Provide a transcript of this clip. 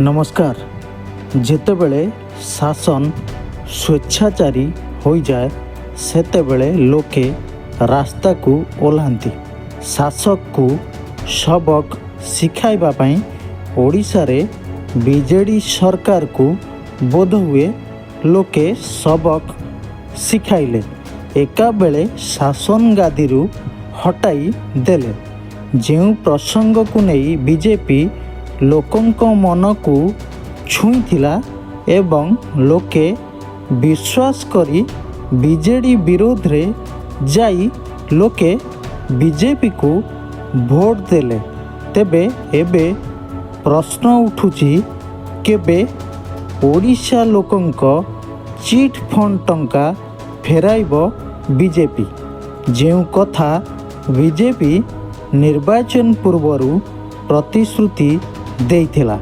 नमस्कार। जेतेबेले शासन स्वेच्छाचारी हो जाए सेतेबेले लोके रास्ता को ओह्लांती। शासक को सबक शिखाइबा पई ओडिशा रे बीजेडी सरकार को बोध हुए लोके सबक शिखाइले। एका बेले शासन गादीरू हटाई देले। ଯେଉଁ ପ୍ରସଙ୍ଗକୁ ନେଇ ବିଜେପି ଲୋକଙ୍କ ମନକୁ ଛୁଇଁଥିଲା ଏବଂ ଲୋକେ ବିଶ୍ୱାସ କରି ବିଜେଡ଼ି ବିରୋଧରେ ଯାଇ ଲୋକେ ବିଜେପିକୁ ଭୋଟ ଦେଲେ। ତେବେ ଏବେ ପ୍ରଶ୍ନ ଉଠୁଛି, କେବେ ଓଡ଼ିଶା ଲୋକଙ୍କ ଚିଟ୍ ଫଣ୍ଡ ଟଙ୍କା ଫେରାଇବ ବିଜେପି? ଯେଉଁ କଥା ବିଜେପି ନିର୍ବାଚନ ପୂର୍ବରୁ ପ୍ରତିଶ୍ରୁତି ଦେଇଥିଲା।